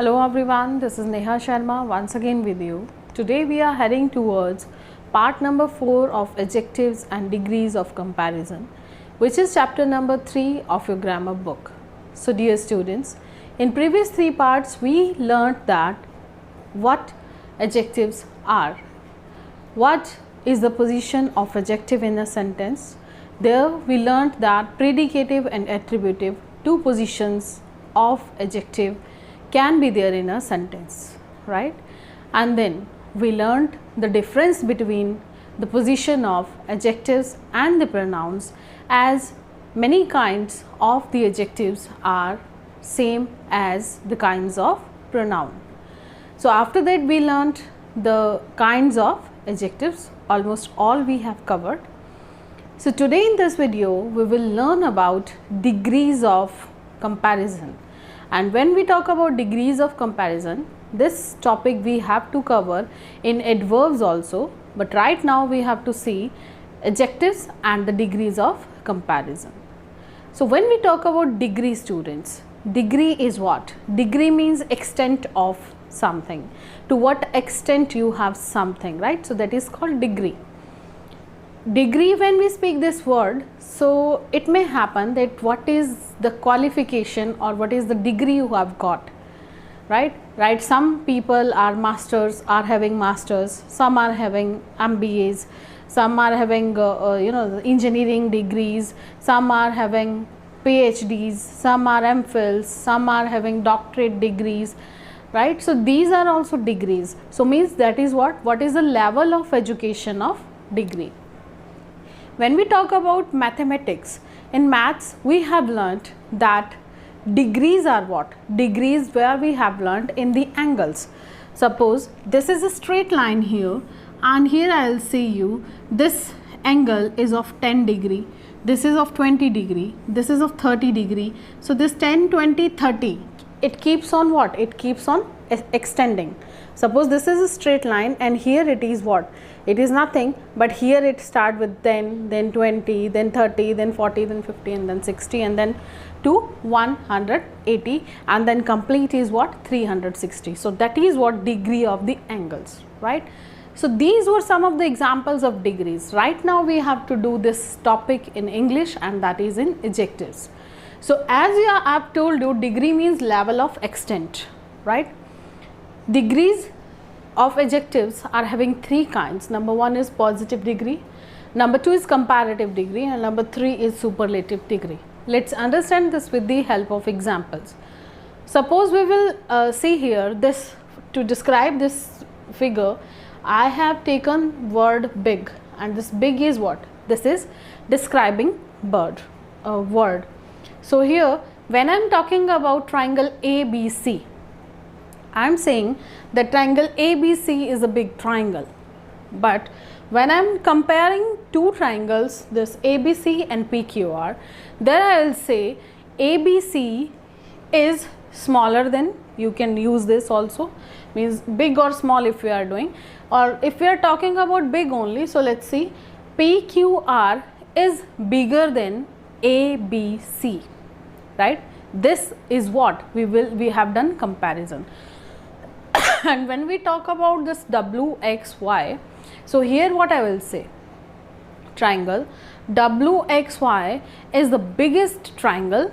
Hello everyone, this is Neha Sharma once again with you. Today we are heading towards part number 4 of Adjectives and Degrees of Comparison, which is chapter number 3 of your grammar book. So dear students, in previous 3 parts we learnt that what adjectives are, what is the position of adjective in a sentence. There we learnt that predicative and attributive, two positions of adjective can be there in a sentence, right? And then we learned the difference between the position of adjectives and the pronouns, as many kinds of the adjectives are same as the kinds of pronoun. So after that we learned the kinds of adjectives, almost all we have covered. So today in this video we will learn about degrees of comparison. And when we talk about degrees of comparison, this topic we have to cover in adverbs also, but right now we have to see adjectives and the degrees of comparison. So when we talk about degree, students, degree is what? Degree means extent of something, to what extent you have something, right? So that is called degree. Degree, when we speak this word, so it may happen that what is the qualification or what is the degree you have got, right? Some people are masters, are having masters, some are having MBAs, some are having engineering degrees, some are having PhDs, some are MPhils, some are having doctorate degrees, right? So these are also degrees. So means that is what is the level of education of degree. When we talk about mathematics, in maths we have learnt that degrees are what? Degrees where we have learnt in the angles. Suppose this is a straight line here, and here I will see you this angle is of 10 degree, this is of 20 degree, this is of 30 degree. So this 10, 20, 30, it keeps on what? It keeps on extending. Suppose this is a straight line and here it is what? It is nothing, but here it start with 10, then 20, then 30, then 40, then 50, and then 60, and then to 180, and then complete is what? 360. So that is what degree of the angles, right? So these were some of the examples of degrees. Right now we have to do this topic in English, and that is in adjectives. So as I have told you, degree means level of extent, right? Degrees of adjectives are having 3 kinds. Number 1 is positive degree, number 2 is comparative degree, and number 3 is superlative degree. Let's understand this with the help of examples. Suppose we will see here this, to describe this figure, I have taken word big, and this big is what? This is describing word. So here when I am talking about triangle ABC, I am saying that triangle ABC is a big triangle, but when I am comparing two triangles, this ABC and PQR, there I will say ABC is smaller than, you can use this also, means big or small if we are doing, or if we are talking about big only, so let's see, PQR is bigger than ABC, right? This is what we have done comparison. And when we talk about this WXY, so here what I will say, triangle WXY is the biggest triangle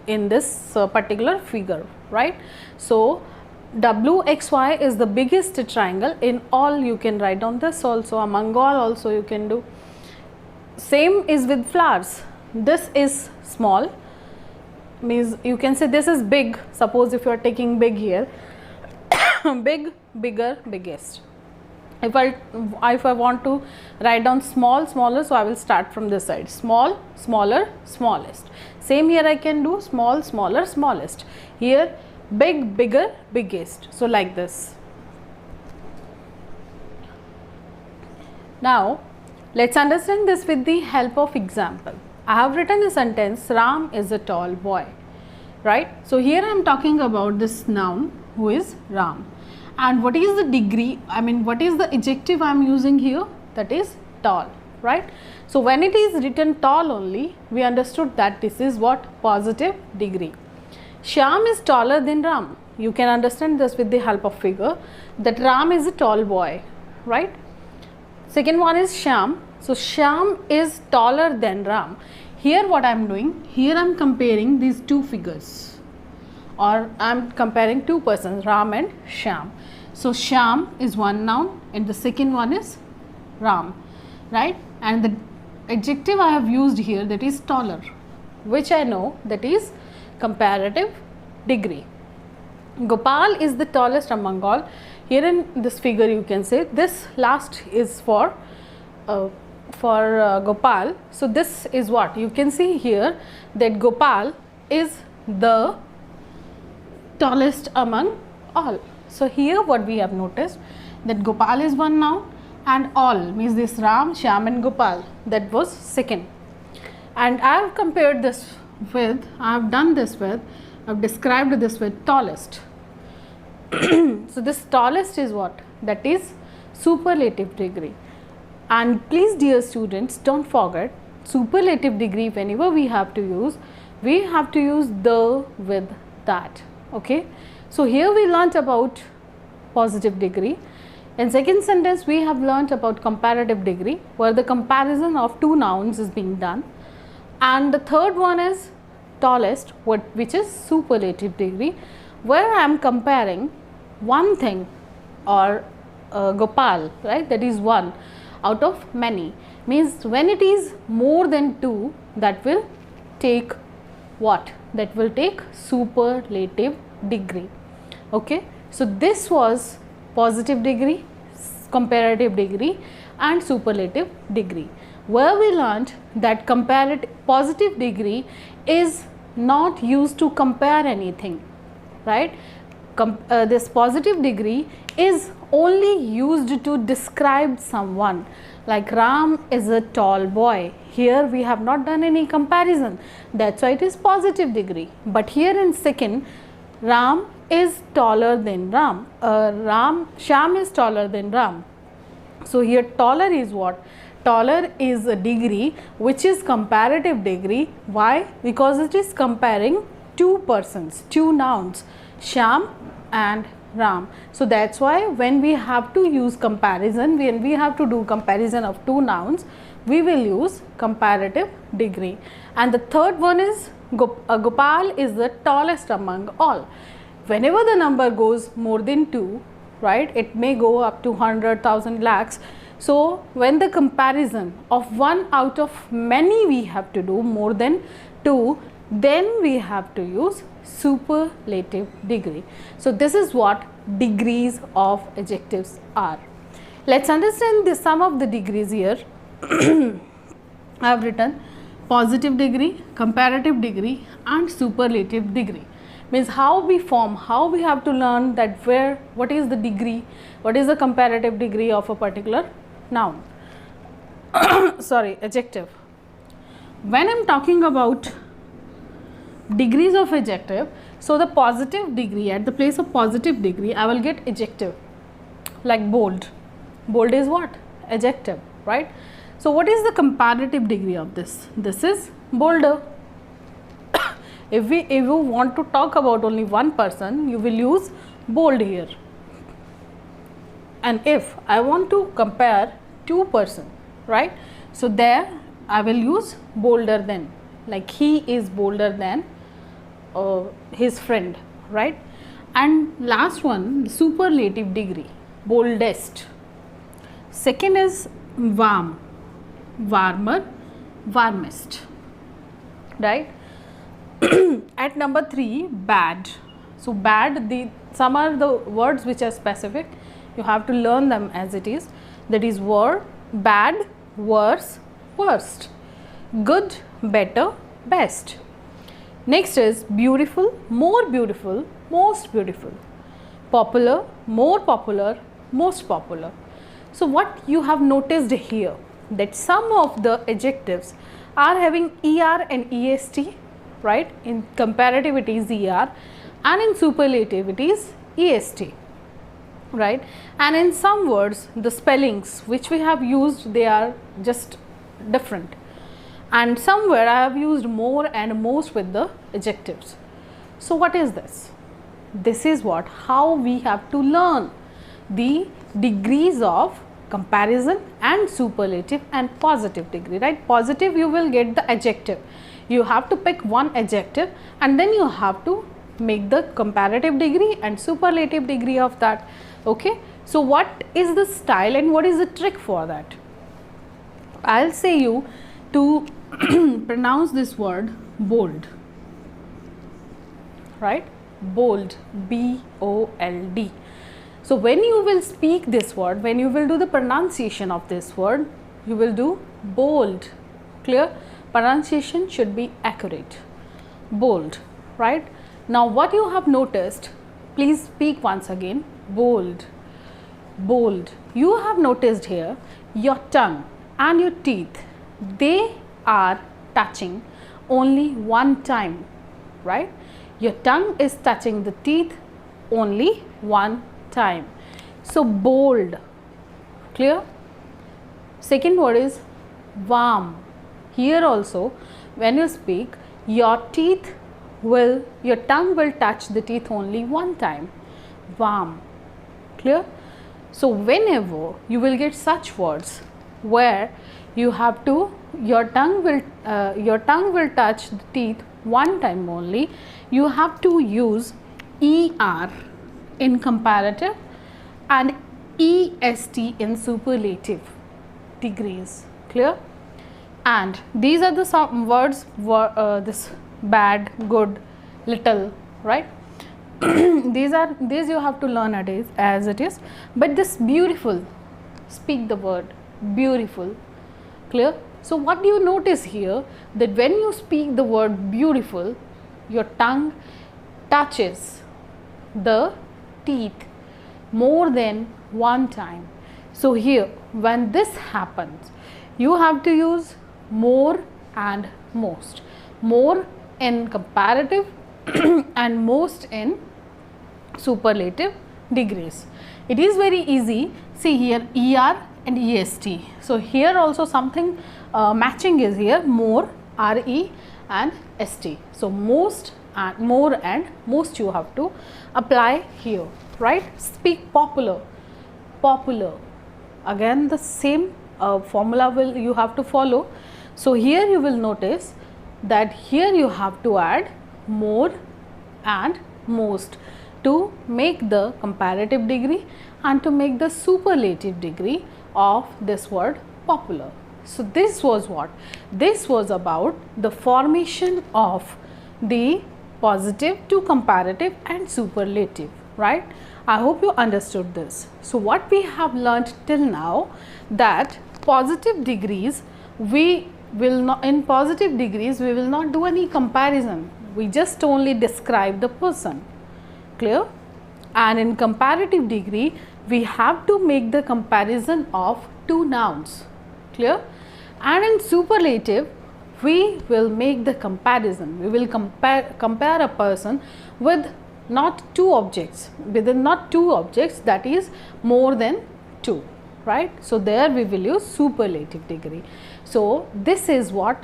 in this particular figure, right? So WXY is the biggest triangle in all. You can write down this also, among all also you can do. Same is with flowers. This is small, means you can say this is big. Suppose if you are taking big here, big, bigger, biggest. If I want to write down small, smaller, so I will start from this side, small, smaller, smallest. Same here I can do small, smaller, smallest. Here big, bigger, biggest. So like this. Now let's understand this with the help of example. I have written a sentence, Ram is a tall boy, right? So here I am talking about this noun who is Ram. And what is the degree, what is the adjective I am using here? That is tall, right? So when it is written tall only, we understood that this is what? Positive degree. Shyam is taller than Ram. You can understand this with the help of figure, that Ram is a tall boy, right? Second one is Shyam. So Shyam is taller than Ram. Here what I am doing, here I am comparing these two figures, or I am comparing two persons, Ram and Shyam. So Shyam is one noun and the second one is Ram, right? And the adjective I have used here, that is taller, which I know that is comparative degree. Gopal is the tallest among all. Here in this figure you can say this last is for Gopal. So this is what you can see here, that Gopal is the tallest among all. So here what we have noticed, that Gopal is one noun and all means this Ram, Shyam and Gopal, that was second. And I have compared this with, I have done this with, I have described this with tallest. So this tallest is what? That is superlative degree. And please dear students, don't forget, superlative degree whenever we have to use the with that, okay? So here we learnt about positive degree. In second sentence we have learnt about comparative degree, where the comparison of two nouns is being done. And the third one is tallest, which is superlative degree, where I am comparing one thing, or Gopal, right, that is one out of many, means when it is more than two, that will take what? That will take superlative degree, okay? So this was positive degree, comparative degree and superlative degree, where we learnt that positive degree is not used to compare anything, right? This positive degree is only used to describe someone, like Ram is a tall boy. Here we have not done any comparison, that's why it is positive degree. But here in second, Ram is taller than Ram, Shyam is taller than Ram. So here taller is what? Taller is a degree which is comparative degree. Why? Because it is comparing two persons, two nouns, Shyam and Ram. So that's why when we have to use comparison, when we have to do comparison of two nouns, we will use comparative degree. And the third one is Gopal is the tallest among all. Whenever the number goes more than 2, right, it may go up to 100,000 lakhs. So when the comparison of one out of many we have to do, more than 2, then we have to use superlative degree. So this is what degrees of adjectives are. Let's understand some of the degrees here. I have written positive degree, comparative degree and superlative degree. Means how we form, how we have to learn that what is the degree, what is the comparative degree of a particular noun, sorry, adjective. When I am talking about degrees of adjective, so the positive degree, at the place of positive degree I will get adjective, like bold. Bold is what? Adjective, right? So what is the comparative degree of this? This is bolder. If you want to talk about only one person, you will use bold here. And if I want to compare two persons, right, so there I will use bolder than, like he is bolder than his friend, right? And last one, superlative degree, boldest. Second is warm, warmer, warmest, right? At number 3, bad. So bad, some are the words which are specific, you have to learn them as it is. That is bad, worse, worst, good, better, best. Next is beautiful, more beautiful, most beautiful, popular, more popular, most popular. So what you have noticed here, that some of the adjectives are having er and est, right? In comparative it is er and in superlative it is est, right? And in some words the spellings which we have used, they are just different, and somewhere I have used more and most with the adjectives. So what is this? This is what, how we have to learn the degrees of comparison and superlative and positive degree, right? Positive, you will get the adjective. You have to pick one adjective and then you have to make the comparative degree and superlative degree of that. Okay, so what is the style and what is the trick for that? I'll say you to pronounce this word bold, right? Bold, B-O-L-D. So when you will speak this word, when you will do the pronunciation of this word, you will do bold. Clear? Pronunciation should be accurate. Bold, right? Now what you have noticed, please speak once again. Bold, bold. You have noticed here your tongue and your teeth, they are touching only one time, right? Your tongue is touching the teeth only one time. So bold. Clear? Second word is warm. Here also when you speak, your tongue will touch the teeth only one time. Warm. Clear? So whenever you will get such words where you have to, your tongue will touch the teeth one time only, you have to use ER in comparative and EST in superlative degrees. Clear? And these are the some words, this bad, good, little, right? these you have to learn as it is. But this beautiful, speak the word beautiful. Clear? So what do you notice here, that when you speak the word beautiful, your tongue touches the teeth more than one time. So here when this happens, you have to use more and most. More in comparative and most in superlative degrees. It is very easy. See here ER and EST. So here also something matching is here, more, RE and ST. So most and more and most you have to apply here, right? Speak popular, popular. Again the same formula you have to follow. So here you will notice that here you have to add more and most to make the comparative degree and to make the superlative degree of this word popular. So this was what? This was about the formation of the positive to comparative and superlative, right? I hope you understood this. So what we have learnt till now, that positive degrees, we will not, in positive degrees we will not do any comparison, we just only describe the person. Clear? And in comparative degree we have to make the comparison of two nouns. Clear? And in superlative we will make the comparison, we will compare a person with not two objects, that is more than two, right? So there we will use superlative degree. So this is what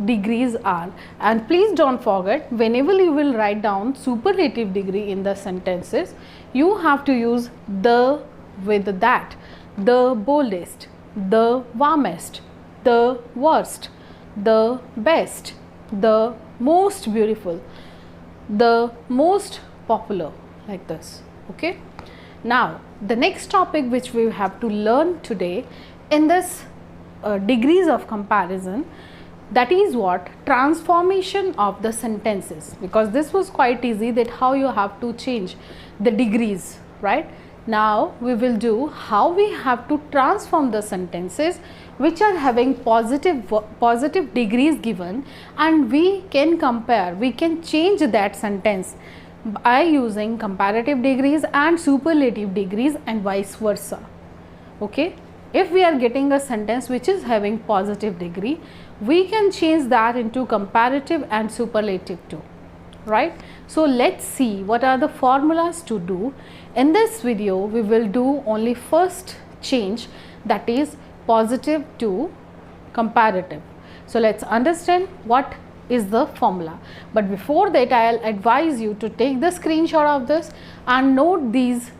degrees are. And please don't forget, whenever you will write down superlative degree in the sentences, you have to use the with that, the boldest, the warmest, the worst, the best, the most beautiful, the most popular, like this. Okay. Now the next topic which we have to learn today in this degrees of comparison, that is what? Transformation of the sentences, because this was quite easy, that how you have to change the degrees, right? Now we will do how we have to transform the sentences which are having positive degrees given, and we can compare, we can change that sentence by using comparative degrees and superlative degrees and vice versa. Okay, if we are getting a sentence which is having positive degree, we can change that into comparative and superlative too, right? So let's see what are the formulas to do. In this video we will do only first change, that is positive to comparative. So let's understand what is the formula. But before that, I'll advise you to take the screenshot of this and note these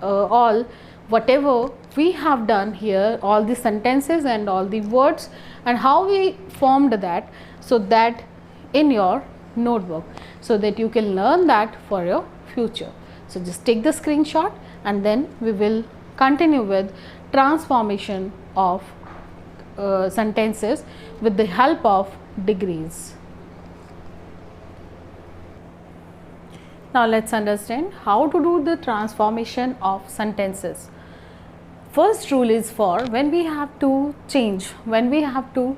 all whatever we have done here, all the sentences and all the words and how we formed that, so that in your notebook, so that you can learn that for your future. So just take the screenshot and then we will continue with transformation of sentences with the help of degrees. Now let's understand how to do the transformation of sentences. First rule is for when we have to change, when we have to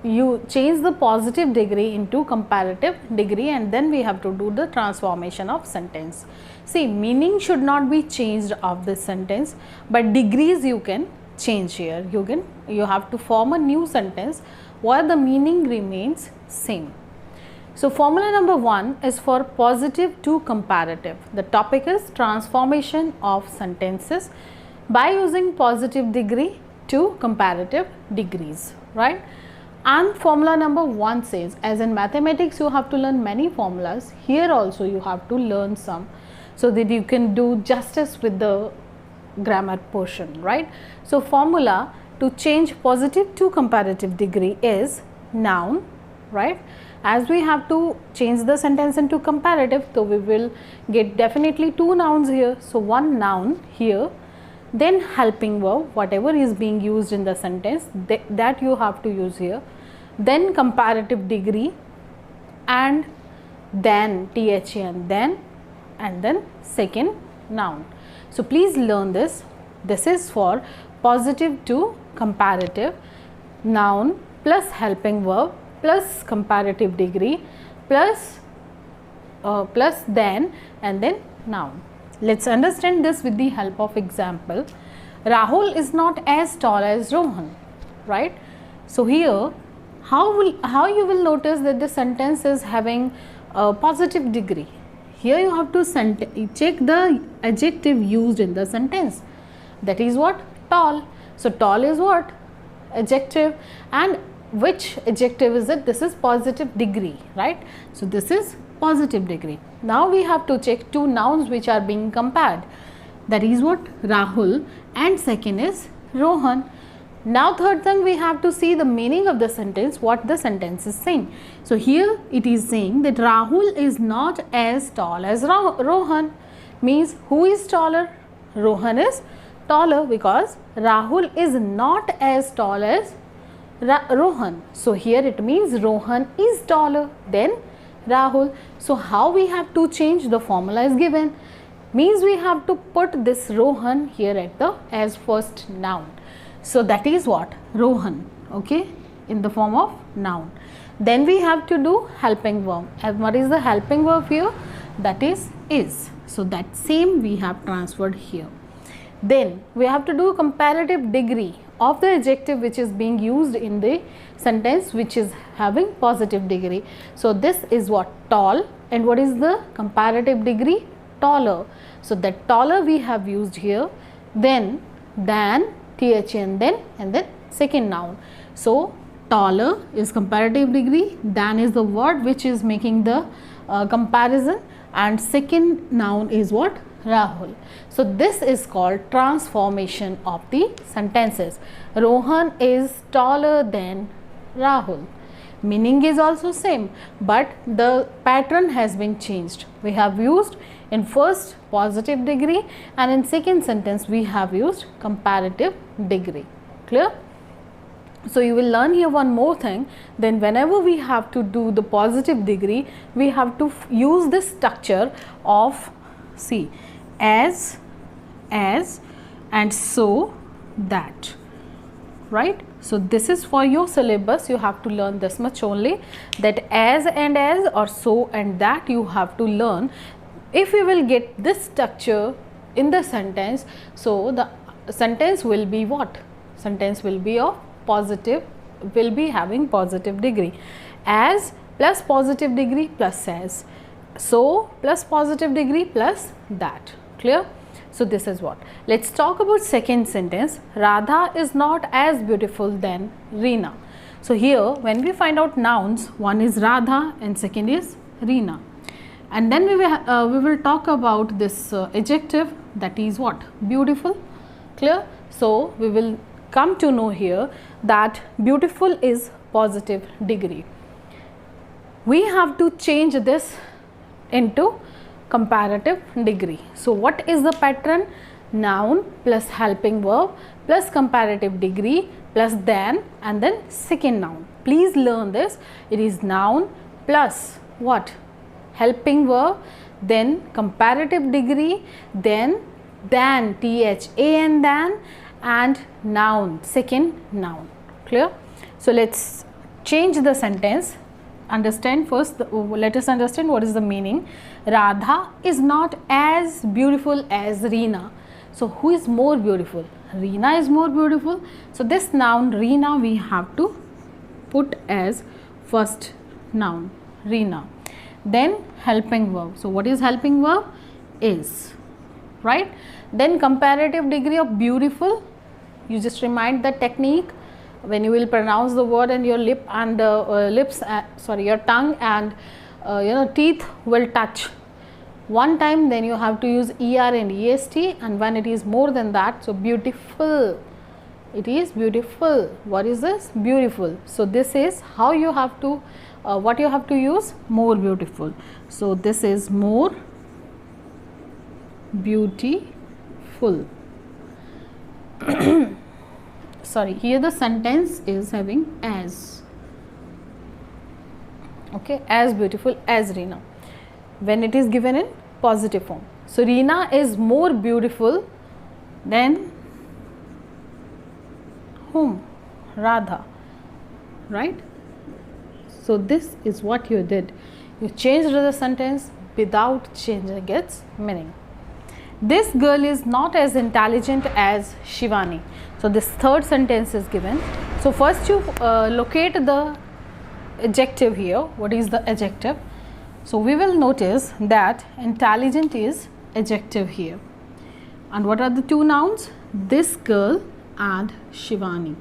you change the positive degree into comparative degree, and then we have to do the transformation of sentence. See, meaning should not be changed of this sentence, but degrees you can change here. You have to form a new sentence where the meaning remains same. So formula number 1 is for positive to comparative. The topic is transformation of sentences by using positive degree to comparative degrees, right? And formula number 1 says, as in mathematics you have to learn many formulas, here also you have to learn some, so that you can do justice with the grammar portion, right? So formula to change positive to comparative degree is noun, right? As we have to change the sentence into comparative, so we will get definitely 2 nouns here. So one noun here, then helping verb, whatever is being used in the sentence, that you have to use here, then comparative degree, and then THN, then, and then second noun. So please learn this. This is for positive to comparative, noun plus helping verb plus comparative degree plus then and then noun. Let's understand this with the help of example. Rahul is not as tall as Rohan, right? So here how you will notice that the sentence is having a positive degree. Here you have to check the adjective used in the sentence, that is what? Tall. So tall is what? Adjective, and which adjective is it? This is positive degree, right? So this is positive degree. Now we have to check 2 nouns which are being compared, that is what? Rahul, and second is Rohan. Now third thing, we have to see the meaning of the sentence, what the sentence is saying. So here it is saying that Rahul is not as tall as Rohan, means who is taller? Rohan is taller, because Rahul is not as tall as Rohan. So here it means Rohan is taller than Rahul. So how we have to change? The formula is given, means we have to put this Rohan here at the as first noun. So that is what? Rohan, okay, in the form of noun. Then we have to do helping verb. And what is the helping verb here? That is. So that same we have transferred here. Then we have to do comparative degree of the adjective which is being used in the sentence, which is having positive degree. So this is what? Tall. And what is the comparative degree? Taller. So that taller we have used here. Then than, THN, then, and then second noun. So taller is comparative degree, than is the word which is making the comparison, and second noun is what? Rahul. So this is called transformation of the sentences. Rohan is taller than Rahul. Meaning is also same, but the pattern has been changed. We have used in first positive degree, and in second sentence we have used comparative degree. Clear? So you will learn here one more thing. Then whenever we have to do the positive degree, we have to use this structure of, see, as, and so, that, right? So this is for your syllabus. You have to learn this much only, that as and as, or so and that you have to learn. If you will get this structure in the sentence, so the sentence will be what? Sentence will be of positive, will be having positive degree. As plus positive degree plus as, so plus positive degree plus that. Clear? So this is what. Let's talk about second sentence. Radha is not as beautiful than Reena. So here when we find out nouns, one is Radha and second is Reena, and then we will talk about this adjective, that is what? Beautiful. Clear? So we will come to know here that beautiful is positive degree. We have to change this into comparative degree. So what is the pattern? Noun plus helping verb plus comparative degree plus than and then second noun. Please learn this. It is noun plus what? Helping verb, then comparative degree, then than, than, than, and noun, second noun. Clear? So let's change the sentence. Understand first, let us understand what is the meaning. Radha is not as beautiful as Reena. So who is more beautiful? Reena is more beautiful. So this noun Reena we have to put as first noun, Reena. Then helping verb. So what is helping verb? Is, right? Then comparative degree of beautiful. You just remind the technique when you will pronounce the word and your lip and your tongue and teeth will touch one time, then you have to use ER and EST, and when it is more than that, so beautiful, it is beautiful. What is this? Beautiful. So this is how you have to what you have to use? More beautiful. So this is more beautiful. Sorry, here the sentence is having as. Okay, as beautiful as Reena, when it is given in positive form. So Reena is more beautiful than whom? Radha, right? So this is what you did. You changed the sentence without changing its meaning. This girl is not as intelligent as Shivani. So this third sentence is given. So first you locate the adjective here. What is the adjective? So we will notice that intelligent is adjective here. And what are the two nouns? This girl and Shivani.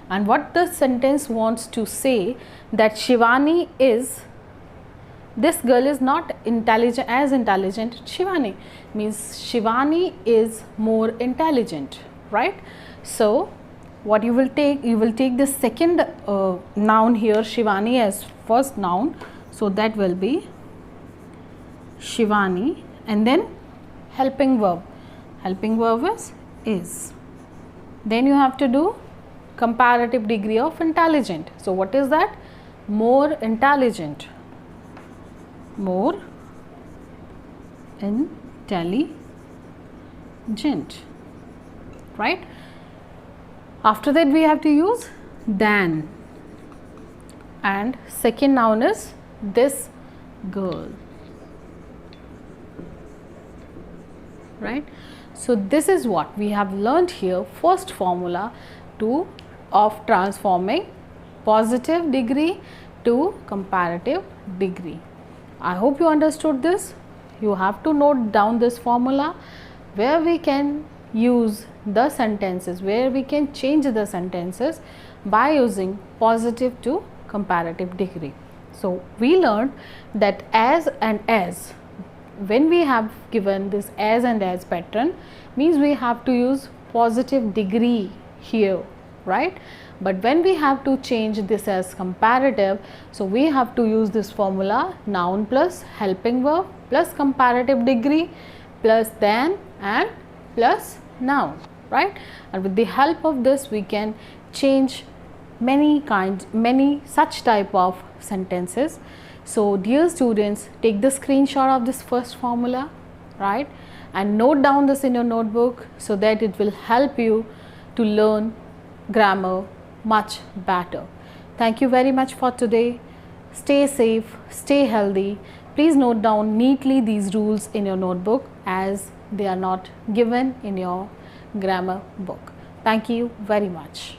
And what the sentence wants to say, that Shivani is, this girl is not intelligent as intelligent Shivani, means Shivani is more intelligent, right? So what you will take the second noun here, Shivani, as first noun. So that will be Shivani, and then helping verb. Helping verb is. Then you have to do comparative degree of intelligent. So what is that? More intelligent. More intelligent, right? After that we have to use than, and second noun is this girl, right? So this is what we have learned here, first formula of transforming positive degree to comparative degree. I hope you understood this. You have to note down this formula where we can use the sentences, where we can change the sentences by using positive to comparative degree. So we learned that as and as, when we have given this as and as pattern, means we have to use positive degree here, right? But when we have to change this as comparative, so we have to use this formula, noun plus helping verb plus comparative degree plus than and plus noun, right? And with the help of this we can change many such type of sentences. So dear students, take the screenshot of this first formula, right, and note down this in your notebook so that it will help you to learn grammar much better. Thank you very much for today. Stay safe, stay healthy. Please note down neatly these rules in your notebook as they are not given in your grammar book. Thank you very much.